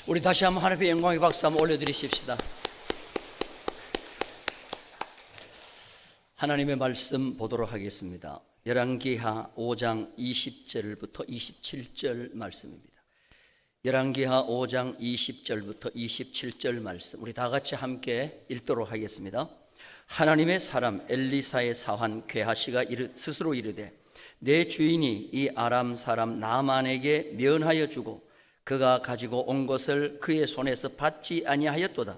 우리 다시 한번 하나님의 영광의 박수 한번 올려드리십시다. 하나님의 말씀 보도록 하겠습니다. 열왕기하 5장 20절부터 27절 말씀입니다. 열왕기하 5장 20절부터 27절 말씀, 우리 다 같이 함께 읽도록 하겠습니다. 하나님의 사람 엘리사의 사환 게하시가 스스로 이르되, 내 주인이 이 아람 사람 나만에게 면하여 주고 그가 가지고 온 것을 그의 손에서 받지 아니하였도다.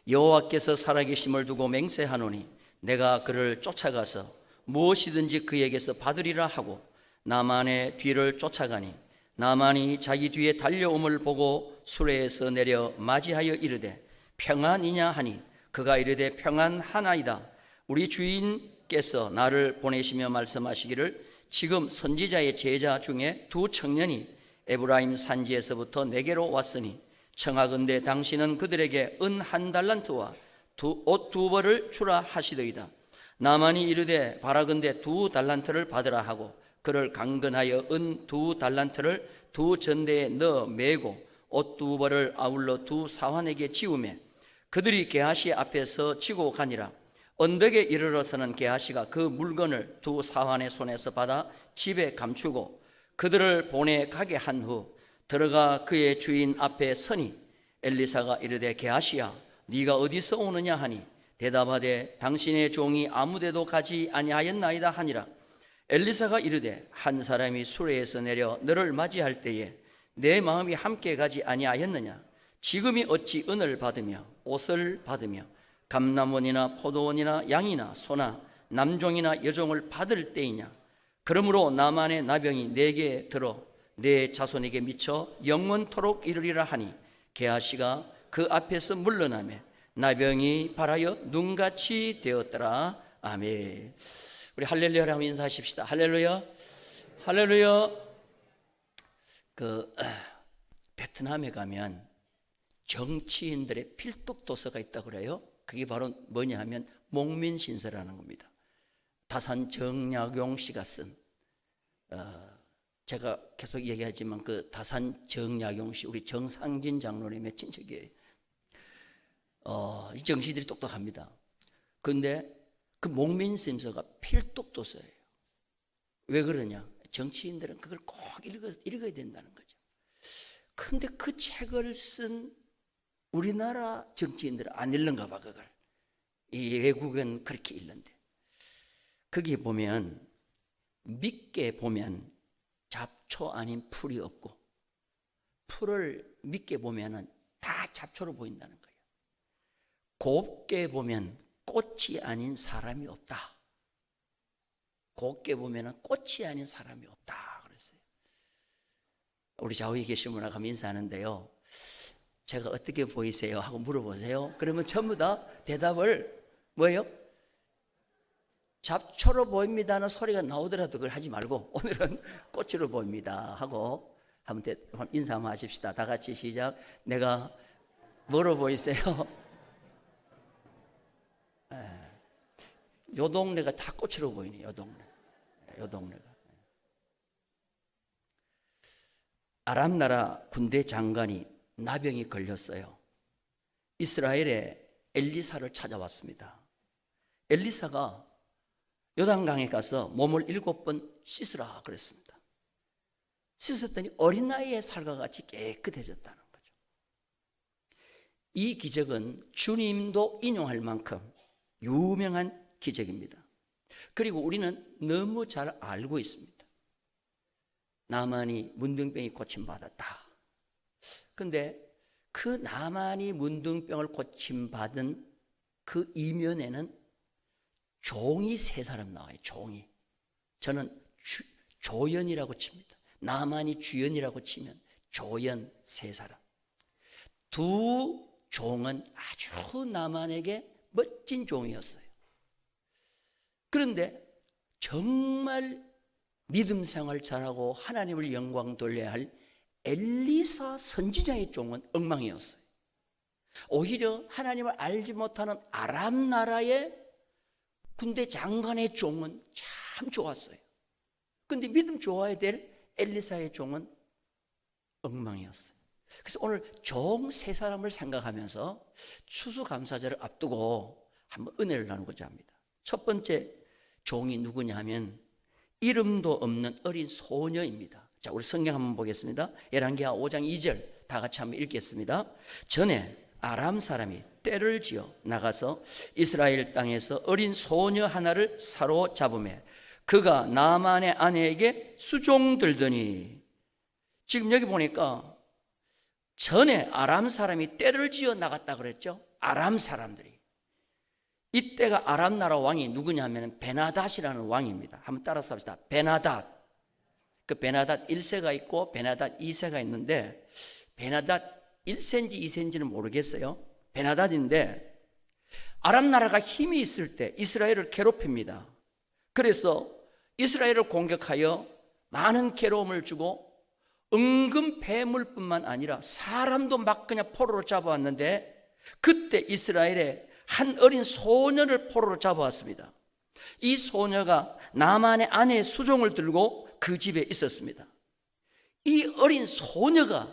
여호와께서 살아계심을 두고 맹세하노니 내가 그를 쫓아가서 무엇이든지 그에게서 받으리라 하고 나만의 뒤를 쫓아가니, 나만이 자기 뒤에 달려옴을 보고 수레에서 내려 맞이하여 이르되 평안이냐 하니, 그가 이르되 평안하나이다. 우리 주인께서 나를 보내시며 말씀하시기를, 지금 선지자의 제자 중에 두 청년이 에브라임 산지에서부터 내게로 왔으니 청하건대 당신은 그들에게 은 1달란트와 옷 2벌을 주라 하시더이다. 나만이 이르되 바라건대 2달란트를 받으라 하고 그를 강건하여 은 2달란트를 두 전대에 넣어 메고 옷 2벌을 아울러 두 사환에게 지우며 그들이 게하시 앞에서 지고 가니라. 언덕에 이르러서는 게하시가 그 물건을 두 사환의 손에서 받아 집에 감추고 그들을 보내 가게 한 후 들어가 그의 주인 앞에 서니, 엘리사가 이르되 게하시야 네가 어디서 오느냐 하니, 대답하되 당신의 종이 아무데도 가지 아니하였나이다 하니라. 엘리사가 이르되 한 사람이 수레에서 내려 너를 맞이할 때에 내 마음이 함께 가지 아니하였느냐? 지금이 어찌 은을 받으며 옷을 받으며 감람원이나 포도원이나 양이나 소나 남종이나 여종을 받을 때이냐? 그러므로 나만의 나병이 내게 들어 내 자손에게 미쳐 영원토록 이르리라 하니, 게하시가 그 앞에서 물러나매 나병이 발하여 눈같이 되었더라. 아멘. 우리 할렐루야를 한번 인사하십시다. 할렐루야, 할렐루야. 베트남에 가면 정치인들의 필독 도서가 있다고 그래요. 그게 바로 뭐냐 하면 목민신서라는 겁니다. 다산 정약용 씨가 쓴, 제가 계속 얘기하지만 그 다산 정약용 씨, 우리 정상진 장로님의 친척이에요. 이 정치들이 똑똑합니다. 그런데 그 목민신서가 필독 도서예요. 왜 그러냐? 정치인들은 그걸 꼭 읽어야 된다는 거죠. 근데 그 책을 쓴 우리나라 정치인들은 안 읽는가 봐, 그걸. 이 외국은 그렇게 읽는데. 거기 보면 믿게 보면 잡초 아닌 풀이 없고, 풀을 믿게 보면 다 잡초로 보인다는 거예요. 곱게 보면 꽃이 아닌 사람이 없다. 곱게 보면 꽃이 아닌 사람이 없다 그랬어요. 우리 좌우에 계신 분하고 가면 인사하는데요, 제가 어떻게 보이세요? 하고 물어보세요. 그러면 전부 다 대답을 뭐예요? 잡초로 보입니다는 소리가 나오더라도 그걸 하지 말고 오늘은 꽃으로 보입니다 하고 한번 인사 한번 하십시다. 다 같이 시작. 내가 뭐로 보이세요? 요 동네가 다 꽃으로 보이네. 요 동네가. 아람 나라 군대 장관이 나병이 걸렸어요. 이스라엘에 엘리사를 찾아왔습니다. 엘리사가 요단강에 가서 몸을 7번 씻으라 그랬습니다. 씻었더니 어린 나이에 살과 같이 깨끗해졌다는 거죠. 이 기적은 주님도 인용할 만큼 유명한 기적입니다. 그리고 우리는 너무 잘 알고 있습니다. 나만이 문둥병이 고침받았다. 그런데 그 나만이 문둥병을 고침받은 그 이면에는 종이 3사람 나와요. 종이. 저는 조연이라고 칩니다. 나만이 주연이라고 치면 조연 3사람. 두 종은 아주 나만에게 멋진 종이었어요. 그런데 정말 믿음 생활 잘하고 하나님을 영광 돌려야 할 엘리사 선지자의 종은 엉망이었어요. 오히려 하나님을 알지 못하는 아람 나라의 군대 장관의 종은 참 좋았어요. 그런데 믿음 좋아야 될 엘리사의 종은 엉망이었어요. 그래서 오늘 종 세 사람을 생각하면서 추수감사절을 앞두고 한번 은혜를 나누고자 합니다. 첫 번째 종이 누구냐 하면 이름도 없는 어린 소녀입니다. 자, 우리 성경 한번 보겠습니다. 열왕기하 5장 2절 다 같이 한번 읽겠습니다. 전에 아람 사람이 떼를 지어 나가서 이스라엘 땅에서 어린 소녀 하나를 사로잡으매 그가 나만의 아내에게 수종들더니, 지금 여기 보니까 전에 아람 사람이 떼를 지어 나갔다 그랬죠. 아람 사람들이. 이때가 아람 나라 왕이 누구냐면 베나닷이라는 왕입니다. 한번 따라서 합시다. 베나닷. 그 베나닷 1세가 있고 베나닷 2세가 있는데, 베나닷 1세인지 2세인지는 모르겠어요. 베나닷인데 아람 나라가 힘이 있을 때 이스라엘을 괴롭힙니다. 그래서 이스라엘을 공격하여 많은 괴로움을 주고 은금 폐물뿐만 아니라 사람도 막 그냥 포로로 잡아왔는데, 그때 이스라엘에 한 어린 소녀를 포로로 잡아왔습니다. 이 소녀가 나만의 아내의 수종을 들고 그 집에 있었습니다. 이 어린 소녀가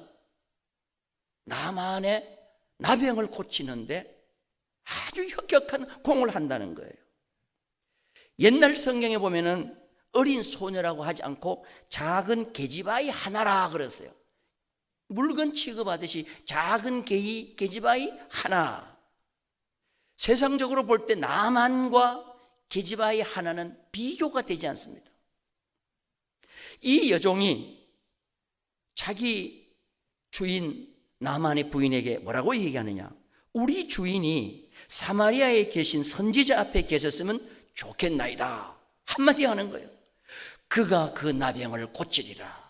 나만의 나병을 고치는데 아주 혁혁한 공을 한다는 거예요. 옛날 성경에 보면은 어린 소녀라고 하지 않고 작은 계집아이 하나라 그랬어요. 물건 취급하듯이 작은 계집아이 하나. 세상적으로 볼 때 나만과 계집아이 하나는 비교가 되지 않습니다. 이 여종이 자기 주인 나만의 부인에게 뭐라고 얘기하느냐? 우리 주인이 사마리아에 계신 선지자 앞에 계셨으면 좋겠나이다 한마디 하는 거예요. 그가 그 나병을 고치리라.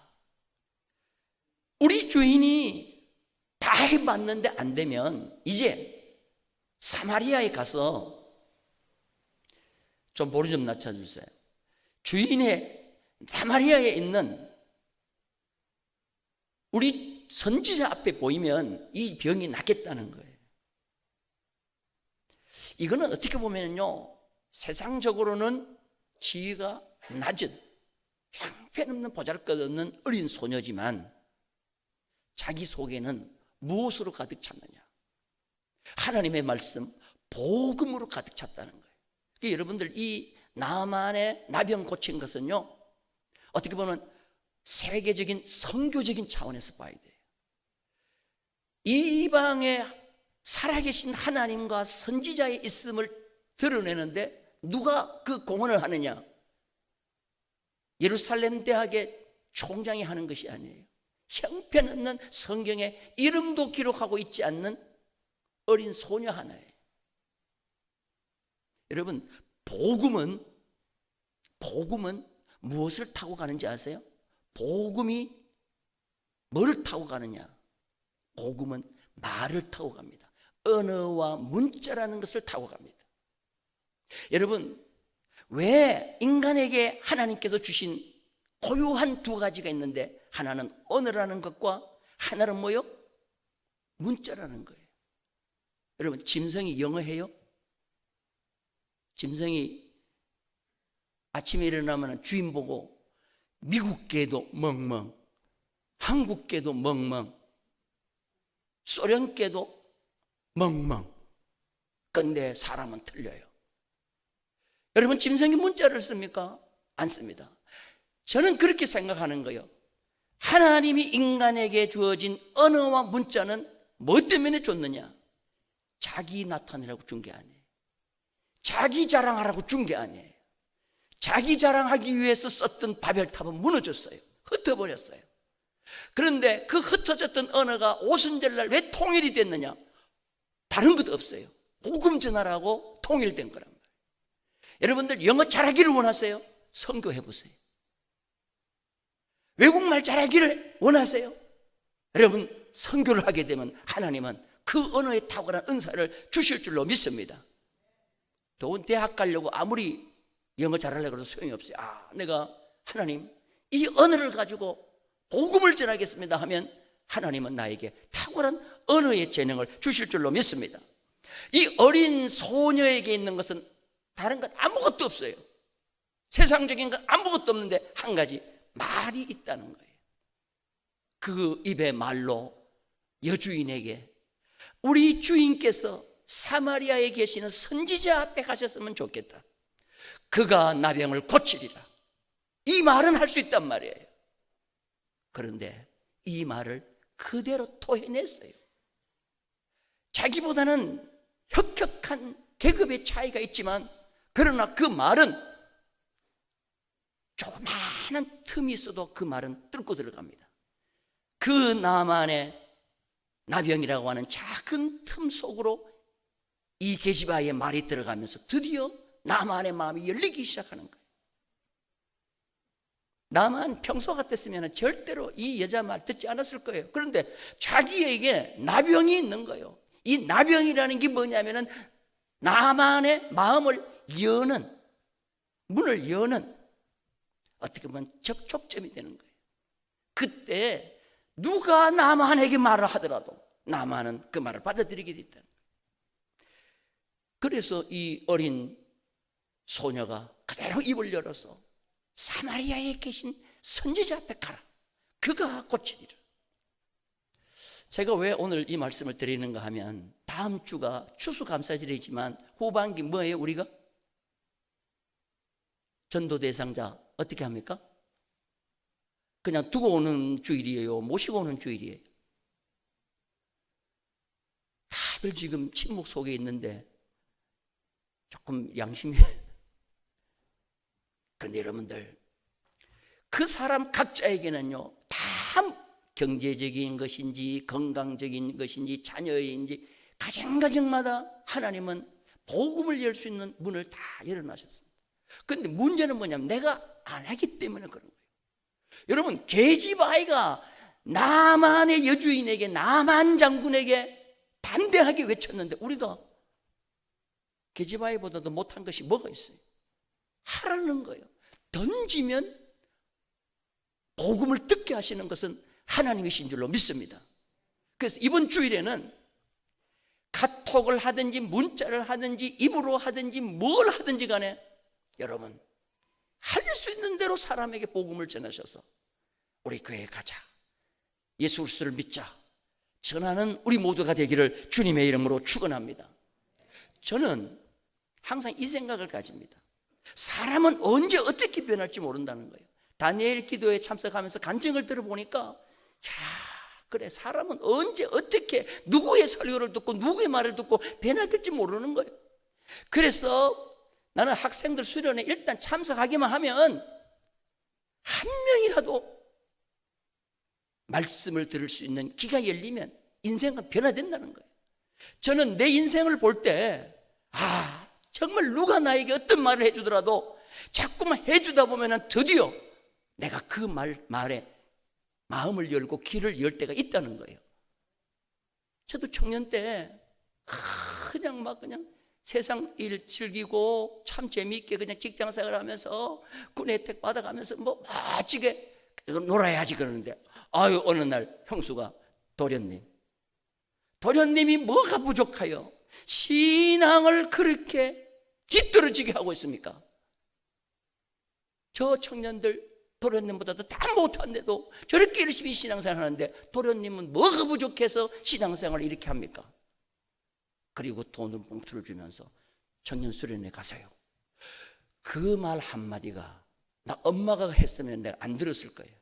우리 주인이 다 해봤는데 안 되면 이제 사마리아에 가서 좀 볼을 좀 낮춰주세요. 주인의 사마리아에 있는 우리 선지자 앞에 보이면 이 병이 낫겠다는 거예요. 이거는 어떻게 보면요, 세상적으로는 지위가 낮은 형편없는 보잘것없는 어린 소녀지만 자기 속에는 무엇으로 가득 찼느냐? 하나님의 말씀, 복음으로 가득 찼다는 거예요. 그러니까 여러분들 이 나만의 나병 고친 것은요, 어떻게 보면 세계적인 선교적인 차원에서 봐야 돼요. 이방에 살아계신 하나님과 선지자의 있음을 드러내는데 누가 그 공헌을 하느냐? 예루살렘 대학의 총장이 하는 것이 아니에요. 형편없는 성경에 이름도 기록하고 있지 않는 어린 소녀 하나예요. 여러분, 복음은 무엇을 타고 가는지 아세요? 복음이 뭐를 타고 가느냐? 복음은 말을 타고 갑니다. 언어와 문자라는 것을 타고 갑니다. 여러분, 왜 인간에게 하나님께서 주신 고유한 두 가지가 있는데, 하나는 언어라는 것과 하나는 뭐요? 문자라는 거예요. 여러분, 짐승이 영어해요? 짐승이 아침에 일어나면 주인 보고 미국 개도 멍멍, 한국 개도 멍멍, 소련 개도 멍멍. 근데 사람은 틀려요. 여러분, 짐승이 문자를 씁니까? 안 씁니다. 저는 그렇게 생각하는 거예요. 하나님이 인간에게 주어진 언어와 문자는 뭐 때문에 줬느냐? 자기 나타내라고 준 게 아니에요. 자기 자랑하라고 준 게 아니에요. 자기 자랑하기 위해서 썼던 바벨탑은 무너졌어요. 흩어버렸어요. 그런데 그 흩어졌던 언어가 오순절날 왜 통일이 됐느냐? 다른 것 없어요. 복음 전하라고 통일된 거란 말이에요. 여러분들 영어 잘하기를 원하세요? 선교해 보세요. 외국말 잘하기를 원하세요? 여러분, 선교를 하게 되면 하나님은 그 언어에 탁월한 은사를 주실 줄로 믿습니다. 좋은 대학 가려고 아무리 영어 잘하려고 해도 소용이 없어요. 내가 하나님 이 언어를 가지고 복음을 전하겠습니다 하면 하나님은 나에게 탁월한 언어의 재능을 주실 줄로 믿습니다. 이 어린 소녀에게 있는 것은 다른 것 아무것도 없어요. 세상적인 것 아무것도 없는데 한 가지, 말이 있다는 거예요. 그 입의 말로 여주인에게 우리 주인께서 사마리아에 계시는 선지자 앞에 가셨으면 좋겠다. 그가 나병을 고치리라. 이 말은 할 수 있단 말이에요. 그런데 이 말을 그대로 토해냈어요. 자기보다는 혁혁한 계급의 차이가 있지만 그러나 그 말은 조그마한 틈이 있어도 그 말은 뚫고 들어갑니다. 그 나만의 나병이라고 하는 작은 틈 속으로 이 게시바의 말이 들어가면서 드디어 나만의 마음이 열리기 시작하는 거예요. 나만 평소 같았으면 절대로 이 여자 말 듣지 않았을 거예요. 그런데 자기에게 나병이 있는 거예요. 이 나병이라는 게 뭐냐면은 나만의 마음을 여는, 문을 여는 어떻게 보면 접촉점이 되는 거예요. 그때 누가 나만에게 말을 하더라도 나만은 그 말을 받아들이게 됐다는 거예요. 그래서 이 어린 소녀가 그대로 입을 열어서 사마리아에 계신 선지자 앞에 가라. 그가 고치리라. 제가 왜 오늘 이 말씀을 드리는가 하면 다음 주가 추수감사절이지만 후반기 뭐예요? 우리가 전도 대상자 어떻게 합니까? 그냥 두고 오는 주일이에요? 모시고 오는 주일이에요? 다들 지금 침묵 속에 있는데 조금 양심이 그런데 여러분들 그 사람 각자에게는요 다 경제적인 것인지 건강적인 것인지 자녀인지 가정가정마다 하나님은 복음을 열 수 있는 문을 다 열어놔셨습니다. 그런데 문제는 뭐냐면 내가 안 하기 때문에 그런 거예요. 여러분 게지바이가 나만의 여주인에게 나만 장군에게 담대하게 외쳤는데 우리가 게지바이보다도 못한 것이 뭐가 있어요? 하라는 거예요. 던지면 복음을 듣게 하시는 것은 하나님이신 줄로 믿습니다. 그래서 이번 주일에는 카톡을 하든지 문자를 하든지 입으로 하든지 뭘 하든지 간에 여러분 할 수 있는 대로 사람에게 복음을 전하셔서 우리 교회에 가자, 예수 그리스도를 믿자 전하는 우리 모두가 되기를 주님의 이름으로 축원합니다. 저는 항상 이 생각을 가집니다. 사람은 언제 어떻게 변할지 모른다는 거예요. 다니엘 기도에 참석하면서 간증을 들어보니까 그래 사람은 언제 어떻게 누구의 설교를 듣고 누구의 말을 듣고 변화될지 모르는 거예요. 그래서 나는 학생들 수련회 일단 참석하기만 하면 한 명이라도 말씀을 들을 수 있는 귀가 열리면 인생은 변화된다는 거예요. 저는 내 인생을 볼 때 정말 누가 나에게 어떤 말을 해주더라도 자꾸만 해주다 보면 드디어 내가 그 말에 마음을 열고 귀를 열 때가 있다는 거예요. 저도 청년 때 그냥 세상 일 즐기고 참 재미있게 그냥 직장생활 하면서 군 혜택 받아가면서 뭐 멋지게 놀아야지 그러는데 어느 날 형수가 도련님이 뭐가 부족하여 신앙을 그렇게 뒤떨어지게 하고 있습니까? 저 청년들 도련님보다도 다 못한데도 저렇게 열심히 신앙생활 하는데 도련님은 뭐가 부족해서 신앙생활을 이렇게 합니까? 그리고 돈을 봉투를 주면서 청년 수련회 가세요. 그 말 한마디가 나 엄마가 했으면 내가 안 들었을 거예요.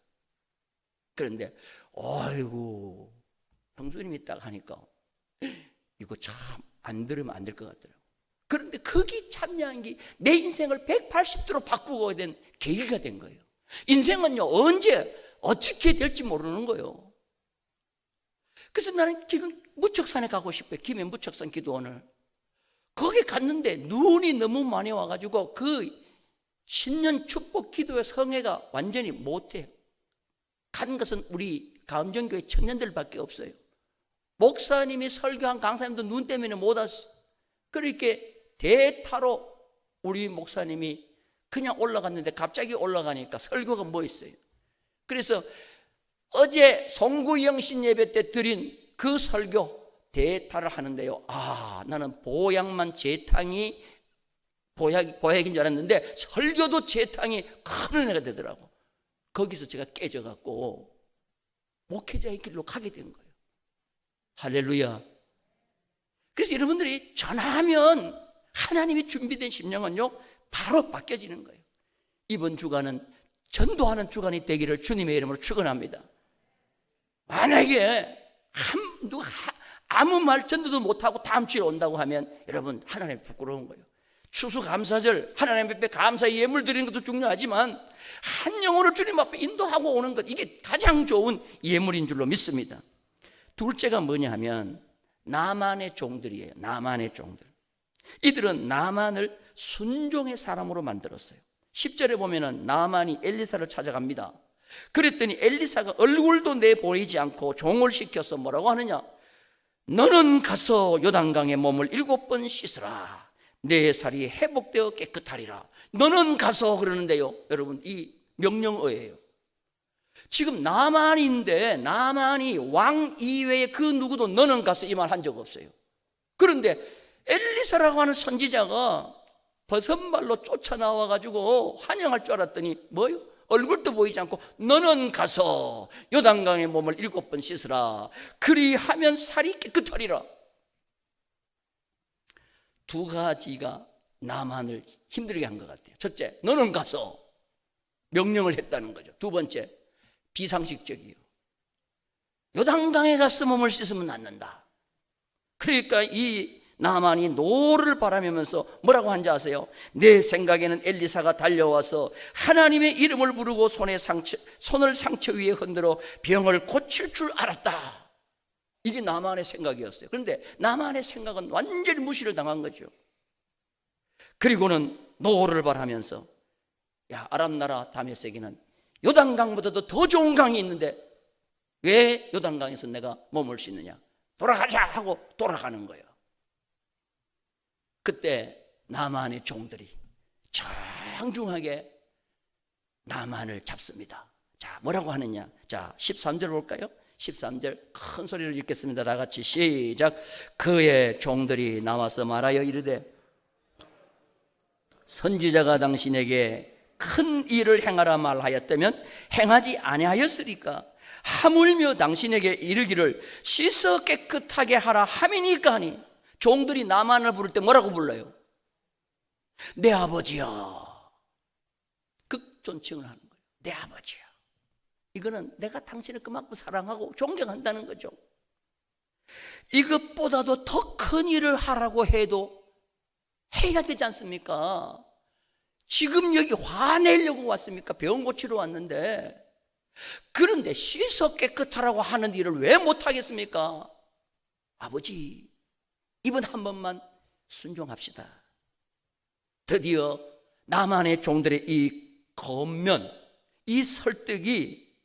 그런데 아이고 형수님이 딱 하니까 이거 참 안 들으면 안 될 것 같더라고요. 그런데 거기 참여한 게 내 인생을 180도로 바꾸고 된 계기가 된 거예요. 인생은요 언제 어떻게 될지 모르는 거예요. 그래서 나는 지금 무척산에 가고 싶어요. 김해 무척산 기도원을. 거기 갔는데 눈이 너무 많이 와가지고 그 신년 축복 기도의 성회가 완전히 못해요. 간 것은 우리 가음정교회 청년들밖에 없어요. 목사님이 설교한 강사님도 눈 때문에 못 왔어. 그렇게 대타로 우리 목사님이 그냥 올라갔는데 갑자기 올라가니까 설교가 뭐 있어요. 그래서 어제 송구영신 예배 때 드린 그 설교 대타를 하는데요. 나는 보약만 재탕이 보약인 줄 알았는데 설교도 재탕이 큰 은혜가 되더라고. 거기서 제가 깨져갖고 목회자의 길로 가게 된 거예요. 할렐루야. 그래서 여러분들이 전하면 하나님이 준비된 심령은요 바로 바뀌어지는 거예요. 이번 주간은 전도하는 주간이 되기를 주님의 이름으로 축원합니다. 만약에 누가 아무 말 전도도 못하고 다음 주에 온다고 하면 여러분 하나님 부끄러운 거예요. 추수감사절 하나님 앞에 감사의 예물 드리는 것도 중요하지만 한 영혼을 주님 앞에 인도하고 오는 것, 이게 가장 좋은 예물인 줄로 믿습니다. 둘째가 뭐냐 하면 나만의 종들이에요. 나만의 종들. 이들은 나만을 순종의 사람으로 만들었어요. 10절에 보면은 나만이 엘리사를 찾아갑니다. 그랬더니 엘리사가 얼굴도 내보이지 않고 종을 시켜서 뭐라고 하느냐, 너는 가서 요단강에 몸을 7번 씻으라. 내 살이 회복되어 깨끗하리라. 너는 가서 그러는데요, 여러분 이 명령어예요. 지금 나만인데 나만이 왕 이외에 그 누구도 너는 가서 이 말 한 적 없어요. 그런데 엘리사라고 하는 선지자가 버선발로 쫓아나와가지고 환영할 줄 알았더니 뭐요? 얼굴도 보이지 않고 너는 가서 요단강에 몸을 7번 씻으라. 그리하면 살이 깨끗하리라. 두 가지가 나만을 힘들게 한 것 같아요. 첫째, 너는 가서 명령을 했다는 거죠. 두 번째, 비상식적이요. 요단강에 가서 몸을 씻으면 낫는다. 그러니까 이 나만이 노를 바라면서 뭐라고 한지 아세요? 내 생각에는 엘리사가 달려와서 하나님의 이름을 부르고 손을 상처 위에 흔들어 병을 고칠 줄 알았다. 이게 나만의 생각이었어요. 그런데 나만의 생각은 완전히 무시를 당한 거죠. 그리고는 노를 바라면서, 야, 아람 나라 다메섹에는 요단강보다도 더 좋은 강이 있는데 왜 요단강에서 내가 몸을 씻느냐, 돌아가자 하고 돌아가는 거예요. 그때 나만의 종들이 정중하게 나만을 잡습니다. 자, 뭐라고 하느냐, 자 13절 볼까요? 13절 큰 소리를 읽겠습니다. 다 같이 시작. 그의 종들이 나와서 말하여 이르되, 선지자가 당신에게 큰 일을 행하라 말하였다면 행하지 아니하였으리까? 하물며 당신에게 이르기를 씻어 깨끗하게 하라 함이니까 하니. 종들이 나만을 부를 때 뭐라고 불러요? 내 아버지여. 극존칭을 하는 거예요. 내 아버지여. 이거는 내가 당신을 그만큼 사랑하고 존경한다는 거죠. 이것보다도 더 큰 일을 하라고 해도 해야 되지 않습니까? 지금 여기 화내려고 왔습니까? 병 고치러 왔는데. 그런데 씻어 깨끗하라고 하는 일을 왜 못하겠습니까? 아버지, 이번 한 번만 순종합시다. 드디어 나만의 종들의 이 겉면, 이 설득이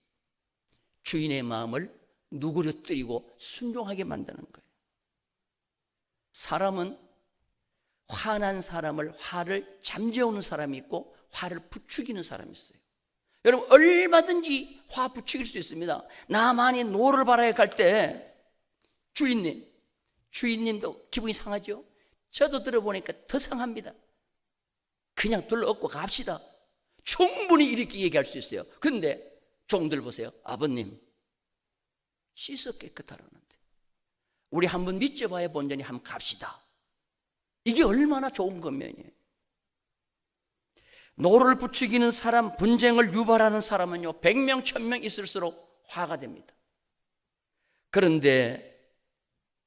주인의 마음을 누그러뜨리고 순종하게 만드는 거예요. 사람은 화난 사람을, 화를 잠재우는 사람이 있고 화를 부추기는 사람이 있어요. 여러분 얼마든지 화 부추길 수 있습니다. 나만이 노를 바라에 갈 때 주인님도 기분이 상하죠. 저도 들어보니까 더 상합니다. 그냥 둘러엎고 갑시다. 충분히 이렇게 얘기할 수 있어요. 그런데 종들 보세요. 아버님 씻어 깨끗하라는데 우리 한번 믿져봐야 본전이 한번 갑시다. 이게 얼마나 좋은 겉면이에요. 노를 부추기는 사람, 분쟁을 유발하는 사람은요 100명 1000명 있을수록 화가 됩니다. 그런데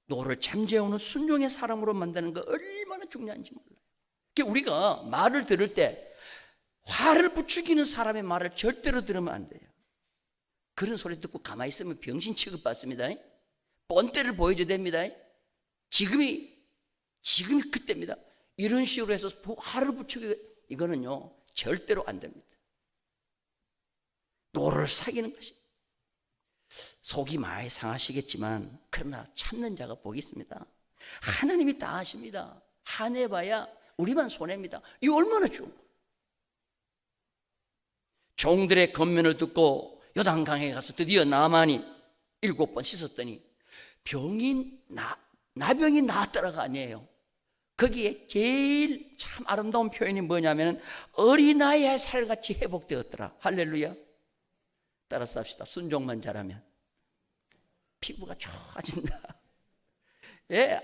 노를 잠재우는 순종의 사람으로 만드는 거 얼마나 중요한지 몰라요. 그러니까 우리가 말을 들을 때 화를 부추기는 사람의 말을 절대로 들으면 안 돼요. 그런 소리 듣고 가만히 있으면 병신 취급받습니다. 뻔때를 보여줘야 됩니다. 지금이 그때입니다. 이런 식으로 해서 화를 부추기고, 이거는요 절대로 안 됩니다. 노를 사귀는 것이 속이 많이 상하시겠지만 그러나 참는 자가 복이 있습니다. 하나님이 다 아십니다. 화내봐야 우리만 손해입니다. 이거 얼마나 좋은 거예요. 종들의 겉면을 듣고 요단강에 가서 드디어 나만이 7번 씻었더니 나병이 나았더라가 아니에요. 거기에 제일 참 아름다운 표현이 뭐냐면 어린아이의 살같이 회복되었더라. 할렐루야. 따라서 합시다. 순종만 잘하면 피부가 좋아진다. 예,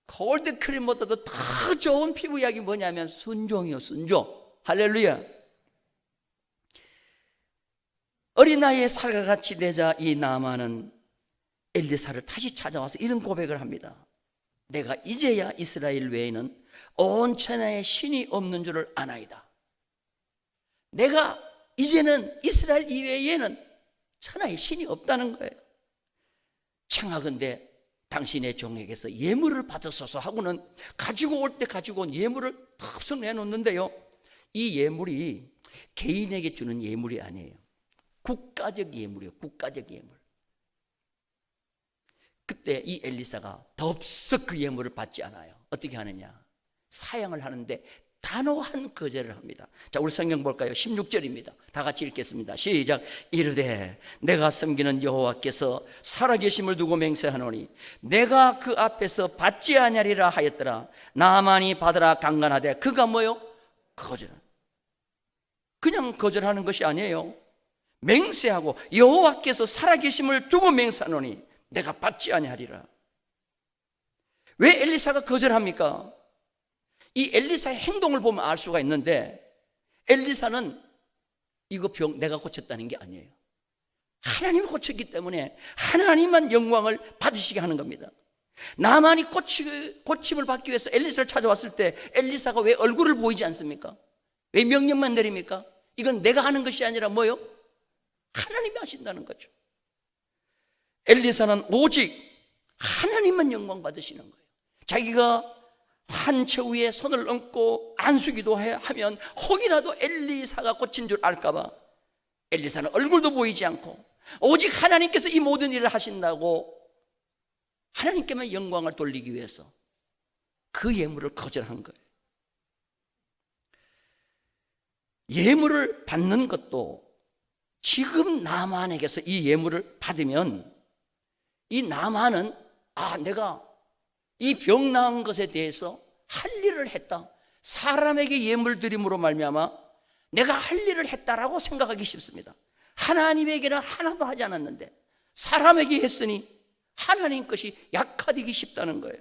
골드 크림보다도 더 좋은 피부약이 뭐냐면 순종이요, 순종. 할렐루야. 어린 나이에 살과 같이 되자 이 나아만은 엘리사를 다시 찾아와서 이런 고백을 합니다. 내가 이제야 이스라엘 외에는 온 천하에 신이 없는 줄을 아나이다. 내가 이제는 이스라엘 이외에는 천하에 신이 없다는 거예요. 청하건대 당신의 종에게서 예물을 받으소서 하고는 가지고 올 때 가지고 온 예물을 덥석 내놓는데요, 이 예물이 개인에게 주는 예물이 아니에요. 국가적 예물이에요. 국가적 예물. 그때 이 엘리사가 덥석 그 예물을 받지 않아요. 어떻게 하느냐? 사양을 하는데 단호한 거절을 합니다. 자, 우리 성경 볼까요? 16절입니다. 다 같이 읽겠습니다. 시작. 이르되 내가 섬기는 여호와께서 살아계심을 두고 맹세하노니 내가 그 앞에서 받지 아니하리라 하였더라. 나만이 받으라 강간하되 그가 뭐요? 거절. 그냥 거절하는 것이 아니에요. 맹세하고 여호와께서 살아계심을 두고 맹세하노니 내가 받지 아니하리라. 왜 엘리사가 거절합니까? 이 엘리사의 행동을 보면 알 수가 있는데, 엘리사는 이거 병 내가 고쳤다는 게 아니에요. 하나님이 고쳤기 때문에 하나님만 영광을 받으시게 하는 겁니다. 나만이 고침을 받기 위해서 엘리사를 찾아왔을 때 엘리사가 왜 얼굴을 보이지 않습니까? 왜 명령만 내립니까? 이건 내가 하는 것이 아니라 뭐요? 하나님이 하신다는 거죠. 엘리사는 오직 하나님만 영광 받으시는 거예요. 자기가 한처 위에 손을 얹고 안수기도 하면 혹이라도 엘리사가 고친 줄 알까봐 엘리사는 얼굴도 보이지 않고 오직 하나님께서 이 모든 일을 하신다고 하나님께만 영광을 돌리기 위해서 그 예물을 거절한 거예요. 예물을 받는 것도 지금 나만에게서 이 예물을 받으면 이 나만은 내가 이 병 나은 것에 대해서 할 일을 했다, 사람에게 예물 드림으로 말미암아 내가 할 일을 했다라고 생각하기 쉽습니다. 하나님에게는 하나도 하지 않았는데 사람에게 했으니 하나님 것이 약화되기 쉽다는 거예요.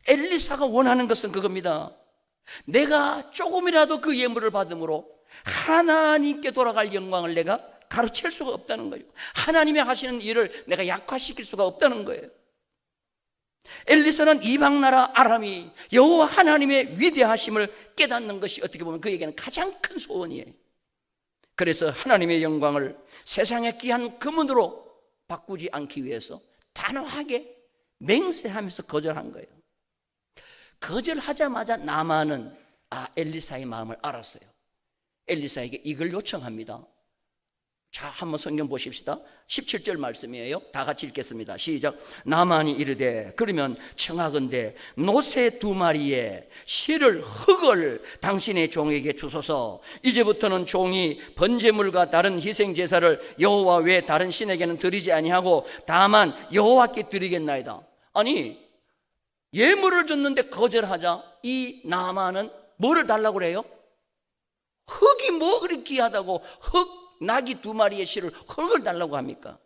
엘리사가 원하는 것은 그겁니다. 내가 조금이라도 그 예물을 받음으로 하나님께 돌아갈 영광을 내가 가로챌 수가 없다는 거예요. 하나님이 하시는 일을 내가 약화시킬 수가 없다는 거예요. 엘리사는 이방나라 아람이 여호와 하나님의 위대하심을 깨닫는 것이 어떻게 보면 그에게는 가장 큰 소원이에요. 그래서 하나님의 영광을 세상의 귀한 금은으로 바꾸지 않기 위해서 단호하게 맹세하면서 거절한 거예요. 거절하자마자 나만은 엘리사의 마음을 알았어요. 엘리사에게 이걸 요청합니다. 자, 한번 성경 보십시다. 17절 말씀이에요. 다 같이 읽겠습니다. 시작. 나만이 이르되 그러면 청하건대 노새 2마리의 실을 흙을 당신의 종에게 주소서. 이제부터는 종이 번제물과 다른 희생 제사를 여호와 외 다른 신에게는 드리지 아니하고 다만 여호와께 드리겠나이다. 아니, 예물을 줬는데 거절하자 이 나만은 뭐를 달라고 그래요? 흙이 뭐 그렇게 귀하다고 낙이 2마리의 실을 흙을 달라고 합니까?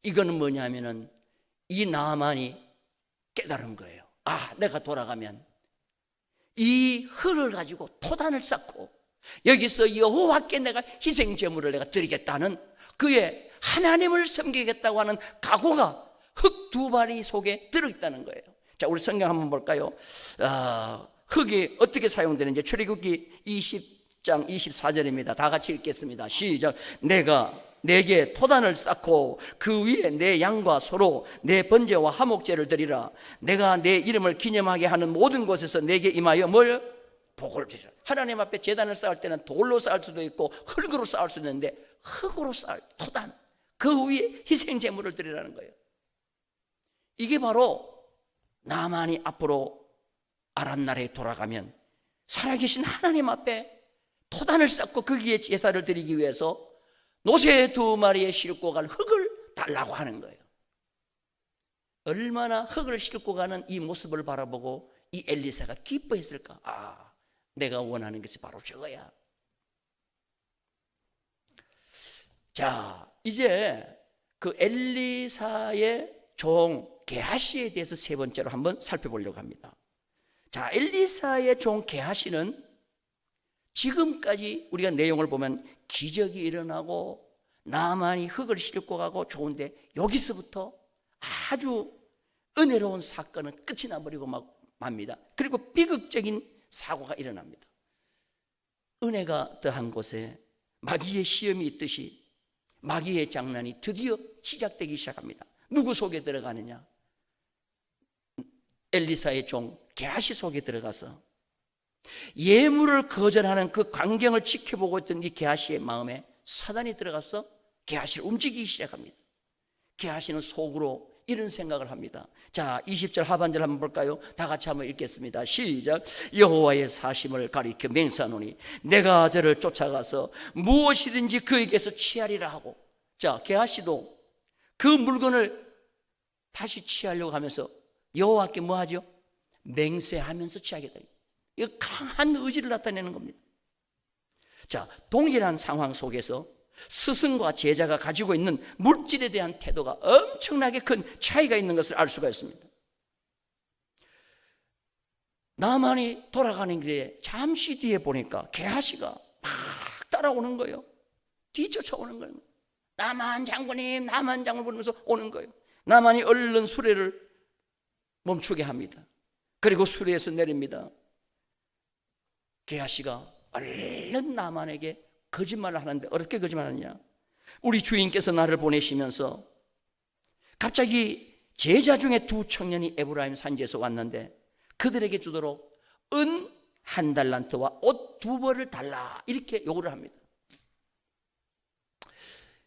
이거는 뭐냐면은 이 나만이 깨달은 거예요. 내가 돌아가면 이 흙을 가지고 토단을 쌓고 여기서 여호와께 내가 희생 제물을 내가 드리겠다는 그의 하나님을 섬기겠다고 하는 각오가 흙 2마리 속에 들어있다는 거예요. 자, 우리 성경 한번 볼까요? 흙이 어떻게 사용되는지 출애굽기 20장 24절입니다. 다 같이 읽겠습니다. 시작. 내가 내게 토단을 쌓고 그 위에 내 양과 소로 내 번제와 화목제를 드리라. 내가 내 이름을 기념하게 하는 모든 곳에서 내게 임하여 뭘? 복을 주리라. 하나님 앞에 제단을 쌓을 때는 돌로 쌓을 수도 있고 흙으로 쌓을 수도 있는데 흙으로 쌓을 토단, 그 위에 희생 제물을 드리라는 거예요. 이게 바로 나만이 앞으로 아람 나라에 돌아가면 살아계신 하나님 앞에 토단을 쌓고 거기에 제사를 드리기 위해서 노새 2마리의 싣고 갈 흙을 달라고 하는 거예요. 얼마나 흙을 싣고 가는 이 모습을 바라보고 이 엘리사가 기뻐했을까? 내가 원하는 것이 바로 저거야. 자, 이제 그 엘리사의 종 게하시에 대해서 세 번째로 한번 살펴보려고 합니다. 자, 엘리사의 종 게하시는 지금까지 우리가 내용을 보면 기적이 일어나고 나만이 흙을 싣고 가고 좋은데 여기서부터 아주 은혜로운 사건은 끝이 나버리고 맙니다. 그리고 비극적인 사고가 일어납니다. 은혜가 더한 곳에 마귀의 시험이 있듯이 마귀의 장난이 드디어 시작되기 시작합니다. 누구 속에 들어가느냐? 엘리사의 종 게하시 속에 들어가서 예물을 거절하는 그 광경을 지켜보고 있던 이 게하시의 마음에 사단이 들어가서 게하시를 움직이기 시작합니다. 게하시는 속으로 이런 생각을 합니다. 자, 20절 하반절 한번 볼까요? 다 같이 한번 읽겠습니다. 시작. 여호와의 사심을 가리켜 맹세하노니 내가 저를 쫓아가서 무엇이든지 그에게서 취하리라 하고. 자, 게하시도 그 물건을 다시 취하려고 하면서 여호와께 뭐 하죠? 맹세하면서 취하겠다. 이거 강한 의지를 나타내는 겁니다. 자, 동일한 상황 속에서 스승과 제자가 가지고 있는 물질에 대한 태도가 엄청나게 큰 차이가 있는 것을 알 수가 있습니다. 나만이 돌아가는 길에 잠시 뒤에 보니까 게하시가 막 따라오는 거예요. 뒤쫓아오는 거예요. 나만 장군님, 나만 장군 부르면서 오는 거예요. 나만이 얼른 수레를 멈추게 합니다. 그리고 수레에서 내립니다. 게하시가 얼른 나만에게 거짓말을 하는데 어떻게 거짓말하느냐? 우리 주인께서 나를 보내시면서 갑자기 제자 중에 두 청년이 에브라임 산지에서 왔는데 그들에게 주도록 은 1달란트와 옷 2벌을 달라 이렇게 요구를 합니다.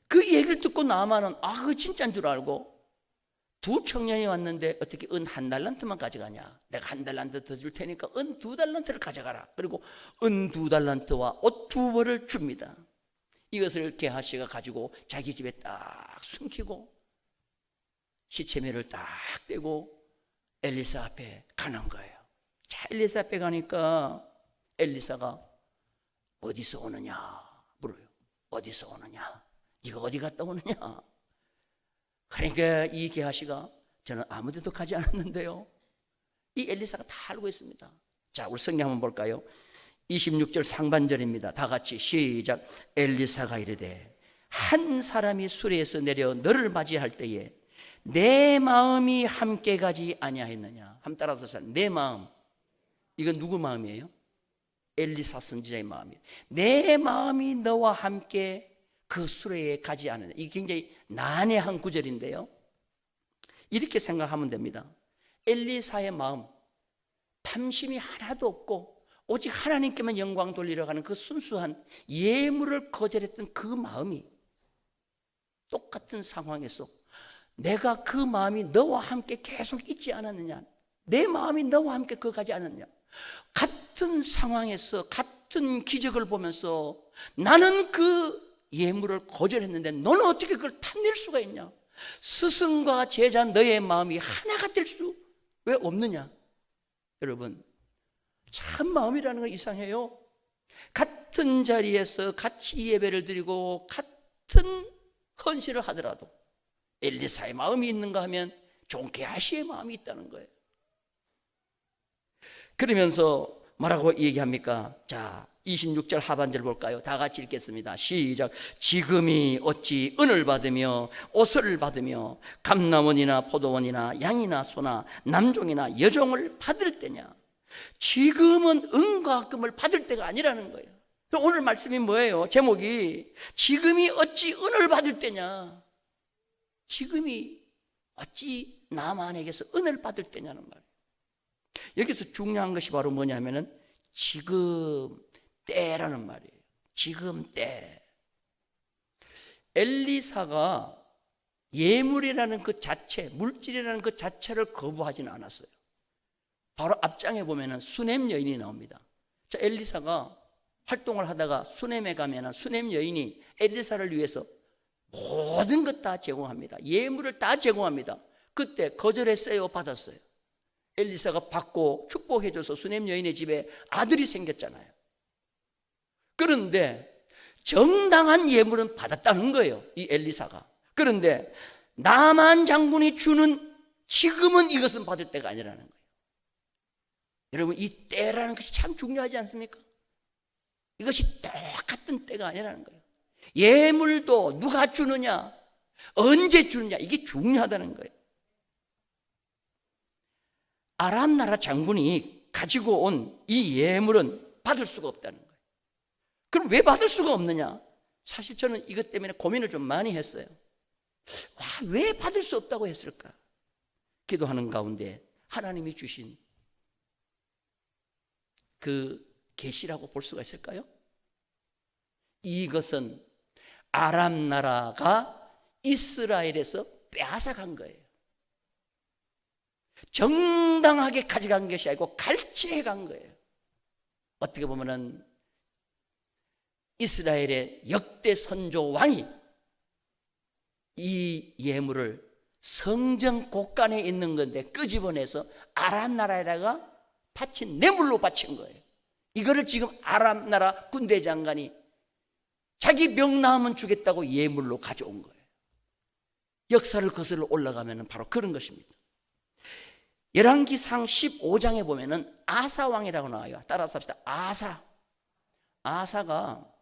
그 얘기를 듣고 나만은 그거 진짜인 줄 알고 두 청년이 왔는데 어떻게 은 1달란트만 가져가냐? 내가 1달란트 더 줄 테니까 은 2달란트를 가져가라. 그리고 은 2달란트와 옷 2벌을 줍니다. 이것을 게하시가 가지고 자기 집에 딱 숨기고 시체매를 딱 떼고 엘리사 앞에 가는 거예요. 자, 엘리사 앞에 가니까 엘리사가 어디서 오느냐 물어요. 어디서 오느냐? 이거 어디 갔다 오느냐? 그러니까 이 게하시가 저는 아무 데도 가지 않았는데요. 이 엘리사가 다 알고 있습니다. 자, 우리 성경 한번 볼까요? 26절 상반절입니다. 다 같이 시작. 엘리사가 이르되 한 사람이 수레에서 내려 너를 맞이할 때에 내 마음이 함께 가지 아니하였느냐. 한번 따라서 내 마음. 이건 누구 마음이에요? 엘리사 선지자의 마음이에요. 내 마음이 너와 함께 그 수레에 가지 않느냐. 이게 굉장히 난해한 구절인데요. 이렇게 생각하면 됩니다. 엘리사의 마음, 탐심이 하나도 없고 오직 하나님께만 영광 돌리려 가는 그 순수한 예물을 거절했던 그 마음이 똑같은 상황에서 내가 그 마음이 너와 함께 계속 있지 않았느냐. 내 마음이 너와 함께 그 가지 않았느냐. 같은 상황에서 같은 기적을 보면서 나는 그 예물을 거절했는데 너는 어떻게 그걸 탐낼 수가 있냐? 스승과 제자 너의 마음이 하나가 될 수 왜 없느냐? 여러분, 참 마음이라는 건 이상해요. 같은 자리에서 같이 예배를 드리고 같은 헌신을 하더라도 엘리사의 마음이 있는가 하면 종 게하시의 마음이 있다는 거예요. 그러면서 뭐라고 얘기합니까? 자, 26절 하반절 볼까요? 다 같이 읽겠습니다. 시작. 지금이 어찌 은을 받으며 옷을 받으며 감남원이나 포도원이나 양이나 소나 남종이나 여종을 받을 때냐? 지금은 은과 금을 받을 때가 아니라는 거예요. 오늘 말씀이 뭐예요? 제목이 지금이 어찌 은을 받을 때냐? 지금이 어찌 나만에게서 은을 받을 때냐는 말이에요. 여기서 중요한 것이 바로 뭐냐면은 지금 때라는 말이에요. 지금 때. 엘리사가 예물이라는 그 자체, 물질이라는 그 자체를 거부하지는 않았어요. 바로 앞장에 보면은 수넴 여인이 나옵니다. 자, 엘리사가 활동을 하다가 수넴에 가면은 수넴 여인이 엘리사를 위해서 모든 것 다 제공합니다. 예물을 다 제공합니다. 그때 거절했어요? 받았어요? 엘리사가 받고 축복해줘서 수넴 여인의 집에 아들이 생겼잖아요. 그런데 정당한 예물은 받았다는 거예요, 이 엘리사가. 그런데 나만 장군이 주는 지금은 이것은 받을 때가 아니라는 거예요. 여러분, 이 때라는 것이 참 중요하지 않습니까? 이것이 똑같은 때가 아니라는 거예요. 예물도 누가 주느냐, 언제 주느냐, 이게 중요하다는 거예요. 아람 나라 장군이 가지고 온 이 예물은 받을 수가 없다는 거예요. 그럼 왜 받을 수가 없느냐? 사실 저는 이것 때문에 고민을 좀 많이 했어요. 왜 받을 수 없다고 했을까? 기도하는 가운데 하나님이 주신 그 계시라고 볼 수가 있을까요? 이것은 아람 나라가 이스라엘에서 빼앗아간 거예요. 정당하게 가져간 것이 아니고 갈취해 간 거예요. 어떻게 보면은 이스라엘의 역대 선조 왕이 이 예물을 성전 곳간에 있는 건데 끄집어내서 아람 나라에다가 바친 뇌물로 바친 거예요. 이거를 지금 아람 나라 군대 장관이 자기 명나오면 주겠다고 예물로 가져온 거예요. 역사를 거슬러 올라가면 바로 그런 것입니다. 열왕기상 15장에 보면은 아사 왕이라고 나와요. 따라서 합시다. 아사가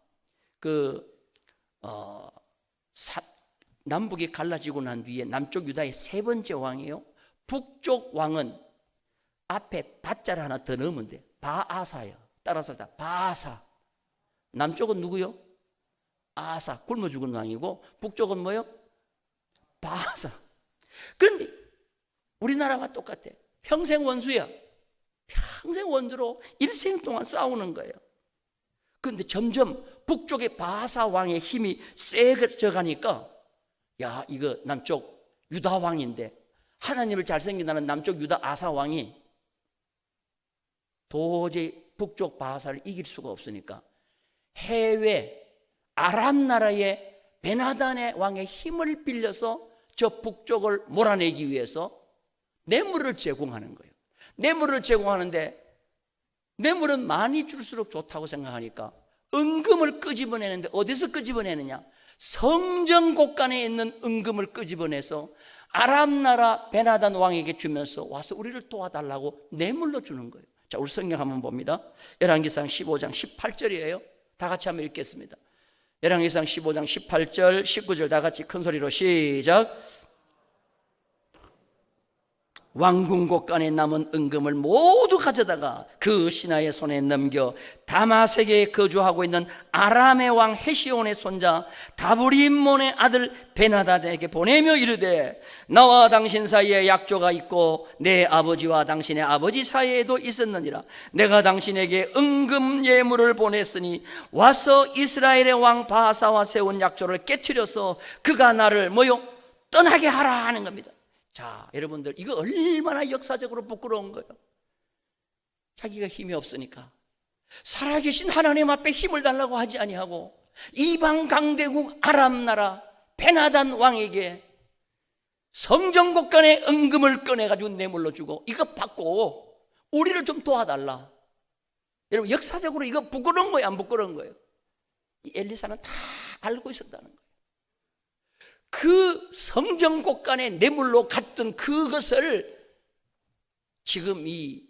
남북이 갈라지고 난 뒤에 남쪽 유다의 세 번째 왕이에요. 북쪽 왕은 앞에 바자를 하나 더 넣으면 돼. 바아사예요. 따라서 합시다. 바아사. 남쪽은 누구요? 아사, 굶어 죽은 왕이고, 북쪽은 뭐요? 바아사. 그런데 우리나라와 똑같아. 평생 원수야. 평생 원수로 일생 동안 싸우는 거예요. 그런데 점점 북쪽의 바사 왕의 힘이 세져 가니까, 야, 이거 남쪽 유다 왕인데 하나님을 잘 섬긴다는 남쪽 유다 아사 왕이 도저히 북쪽 바사를 이길 수가 없으니까 해외 아람 나라의 베나단의 왕의 힘을 빌려서 저 북쪽을 몰아내기 위해서 뇌물을 제공하는 거예요. 뇌물을 제공하는데 뇌물은 많이 줄수록 좋다고 생각하니까 은금을 끄집어내는데 어디서 끄집어내느냐? 성전 곳간에 있는 은금을 끄집어내서 아람 나라 베나단 왕에게 주면서 와서 우리를 도와달라고 뇌물로 주는 거예요. 자, 우리 성경 한번 봅니다. 열왕기상 15장 18절이에요. 다 같이 한번 읽겠습니다. 열왕기상 15장 18절 19절 다 같이 큰 소리로 시작. 왕궁 곳간에 남은 은금을 모두 가져다가 그 신하의 손에 넘겨 다마섹에 거주하고 있는 아람의 왕 헤시온의 손자 다브림몬의 아들 베나다에게 보내며 이르되, 나와 당신 사이에 약조가 있고 내 아버지와 당신의 아버지 사이에도 있었느니라. 내가 당신에게 은금 예물을 보냈으니 와서 이스라엘의 왕 바하사와 세운 약조를 깨트려서 그가 나를 뭐요? 떠나게 하라 하는 겁니다. 자, 여러분들, 이거 얼마나 역사적으로 부끄러운 거예요. 자기가 힘이 없으니까 살아계신 하나님 앞에 힘을 달라고 하지 아니하고 이방 강대국 아람 나라 베나단 왕에게 성전 곳간에 은금을 꺼내가지고 뇌물로 주고 이거 받고 우리를 좀 도와달라. 여러분, 역사적으로 이거 부끄러운 거예요, 안 부끄러운 거예요? 이 엘리사는 다 알고 있었다는 거예요. 그 성전 곳간에 뇌물로 갔던 그것을 지금 이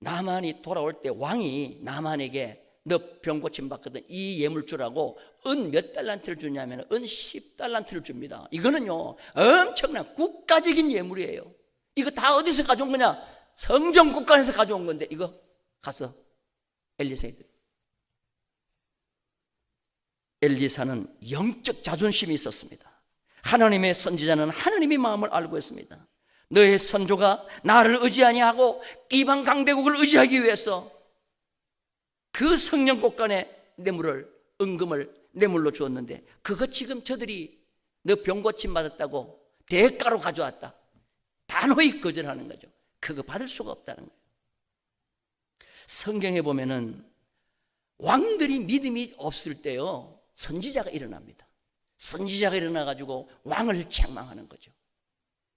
나만이 돌아올 때 왕이 나만에게 너 병 고침 받거든 이 예물 주라고 은 몇 달란트를 주냐면 은 10달란트를 줍니다. 이거는요 엄청난 국가적인 예물이에요. 이거 다 어디서 가져온 거냐? 성전 곳간에서 가져온 건데 이거 가서 엘리사에게. 엘리사는 영적 자존심이 있었습니다. 하나님의 선지자는 하나님의 마음을 알고 있습니다. 너의 선조가 나를 의지 아니하고 이방 강대국을 의지하기 위해서 그 성령 곳간에 뇌물을 은금을 뇌물로 주었는데 그거 지금 저들이 너 병 고침 받았다고 대가로 가져왔다. 단호히 거절하는 거죠. 그거 받을 수가 없다는 거예요. 성경에 보면은 왕들이 믿음이 없을 때요 선지자가 일어납니다. 선지자가 일어나가지고 왕을 책망하는 거죠.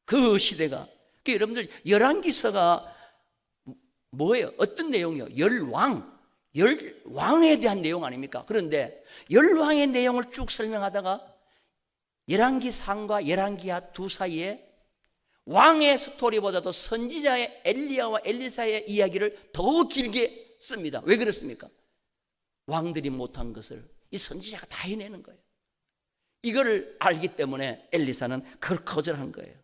그 시대가. 여러분들 열왕기서가 뭐예요? 어떤 내용이요? 열왕에 대한 내용 아닙니까? 그런데 열왕의 내용을 쭉 설명하다가 열왕기상과 열왕기하 두 사이에 왕의 스토리보다도 선지자의 엘리야와 엘리사의 이야기를 더 길게 씁니다. 왜 그렇습니까? 왕들이 못한 것을 이 선지자가 다 해내는 거예요. 이걸 알기 때문에 엘리사는 그걸 거절한 거예요.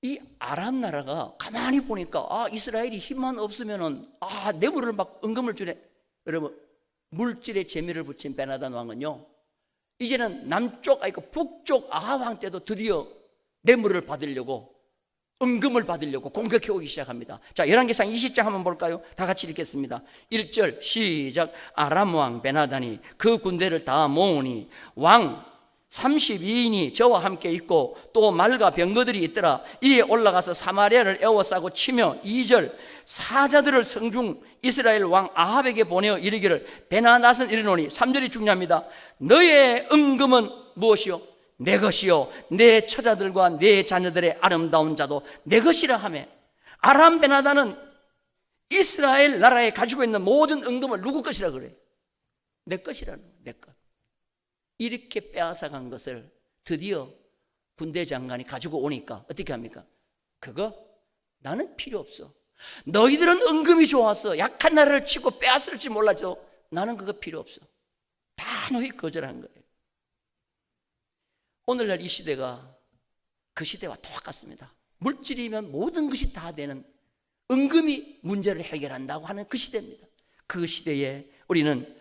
이 아람 나라가 가만히 보니까 이스라엘이 힘만 없으면은 뇌물을 막 은금을 주네. 여러분, 물질에 재미를 붙인 베나단 왕은요, 이제는 남쪽 북쪽 아합 왕 때도 드디어 뇌물을 받으려고, 은금을 받으려고 공격해 오기 시작합니다. 자, 열왕기상 20장 한번 볼까요? 다 같이 읽겠습니다. 1절 시작. 아람 왕 베나단이 그 군대를 다 모으니 왕 32인이 저와 함께 있고 또 말과 병거들이 있더라. 이에 올라가서 사마리아를 에워싸고 치며 2절 사자들을 성중 이스라엘 왕 아합에게 보내어 이르기를 베나닷은 이르노니 3절이 중요합니다. 너의 은금은 무엇이요? 내 것이요 내 처자들과 내 자녀들의 아름다운 자도 내 것이라 하며, 아람 베나단은 이스라엘 나라에 가지고 있는 모든 은금을 누구 것이라 그래요? 내 것이라는 거예요. 내 것. 이렇게 빼앗아간 것을 드디어 군대 장관이 가지고 오니까 어떻게 합니까? 그거 나는 필요 없어. 너희들은 은금이 좋았어. 약한 나라를 치고 빼앗을지 몰라도 나는 그거 필요 없어. 단호히 거절한 거예요. 오늘날 이 시대가 그 시대와 똑같습니다. 물질이면 모든 것이 다 되는, 은금이 문제를 해결한다고 하는 그 시대입니다. 그 시대에 우리는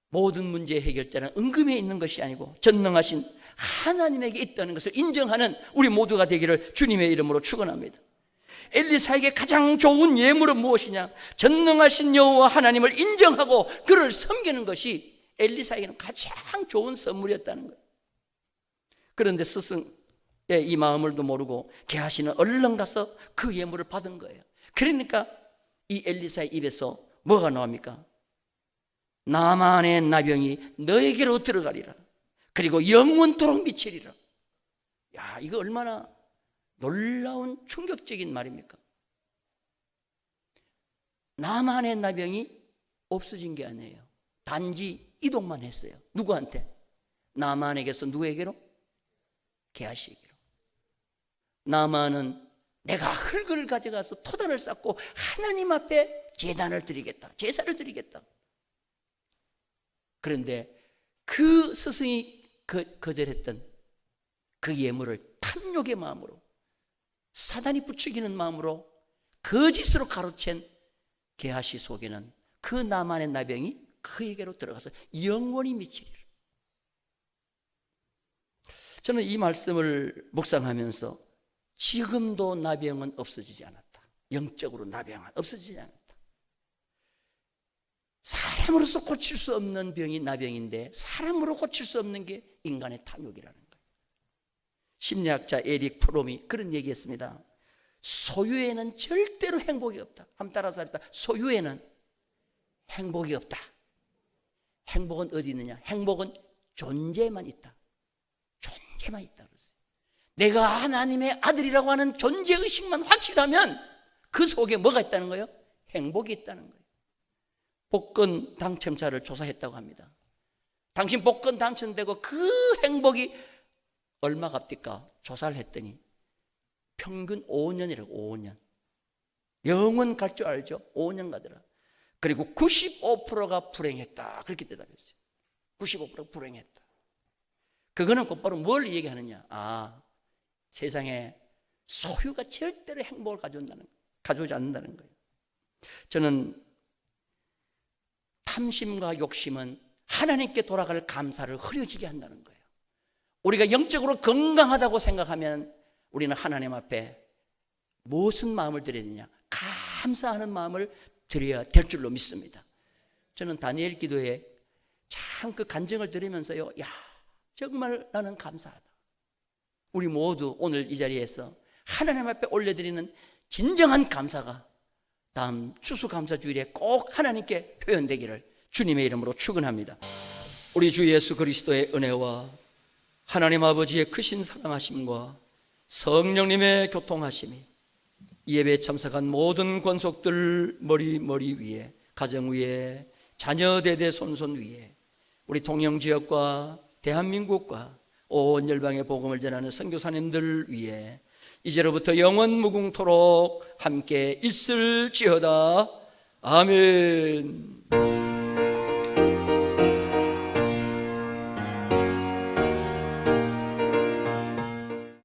모든 문제의 해결자는 은금에 있는 것이 아니고 전능하신 하나님에게 있다는 것을 인정하는 우리 모두가 되기를 주님의 이름으로 축원합니다. 엘리사에게 가장 좋은 예물은 무엇이냐? 전능하신 여호와 하나님을 인정하고 그를 섬기는 것이 엘리사에게는 가장 좋은 선물이었다는 거예요. 그런데 스승의 이 마음을도 모르고 게하시는 얼른 가서 그 예물을 받은 거예요. 그러니까 이 엘리사의 입에서 뭐가 나옵니까? 나만의 나병이 너에게로 들어가리라. 그리고 영원토록 미치리라. 야, 이거 얼마나 놀라운 충격적인 말입니까? 나만의 나병이 없어진 게 아니에요. 단지 이동만 했어요. 누구한테? 나만에게서 누구에게로? 게하시에게로. 나만은 내가 흙을 가져가서 토단을 쌓고 하나님 앞에 제단을 드리겠다, 제사를 드리겠다. 그런데 그 스승이 거절했던 그 예물을 탐욕의 마음으로, 사단이 부추기는 마음으로 거짓으로 가로챈 게하시 속에는 그 나만의 나병이 그에게로 들어가서 영원히 미치리라. 저는 이 말씀을 묵상하면서 지금도 나병은 없어지지 않았다. 영적으로 나병은 없어지지 않았다. 사람으로서 고칠 수 없는 병이 나병인데 사람으로 고칠 수 없는 게 인간의 탐욕이라는 거예요. 심리학자 에릭 프롬이 그런 얘기했습니다. 소유에는 절대로 행복이 없다. 한번 따라서 합시다. 소유에는 행복이 없다. 행복은 어디 있느냐? 행복은 존재만 있다. 존재만 있다 그랬어요. 내가 하나님의 아들이라고 하는 존재의식만 확실하면 그 속에 뭐가 있다는 거예요? 행복이 있다는 거예요. 복권 당첨자를 조사했다고 합니다. 당신 복권 당첨되고 그 행복이 얼마 값입니까? 조사를 했더니 평균 5년이라고. 5년. 영원 갈 줄 알죠? 5년 가더라. 그리고 95%가 불행했다. 그렇게 대답했어요. 95%가 불행했다. 그거는 곧바로 뭘 얘기하느냐? 세상에 소유가 절대로 행복을 가져오지 않는다는 거예요. 저는 탐심과 욕심은 하나님께 돌아갈 감사를 흐려지게 한다는 거예요. 우리가 영적으로 건강하다고 생각하면 우리는 하나님 앞에 무슨 마음을 드려야 되냐? 감사하는 마음을 드려야 될 줄로 믿습니다. 저는 다니엘 기도에 참 그 간증을 들으면서요, 정말 나는 감사하다. 우리 모두 오늘 이 자리에서 하나님 앞에 올려드리는 진정한 감사가 다음 추수감사주일에 꼭 하나님께 표현되기를 주님의 이름으로 축원합니다. 우리 주 예수 그리스도의 은혜와 하나님 아버지의 크신 사랑하심과 성령님의 교통하심이 예배에 참석한 모든 권속들 머리 위에, 가정 위에, 자녀 대대 손손 위에, 우리 통영지역과 대한민국과 온 열방의 복음을 전하는 선교사님들 위해 이제로부터 영원 무궁토록 함께 있을지어다. 아멘.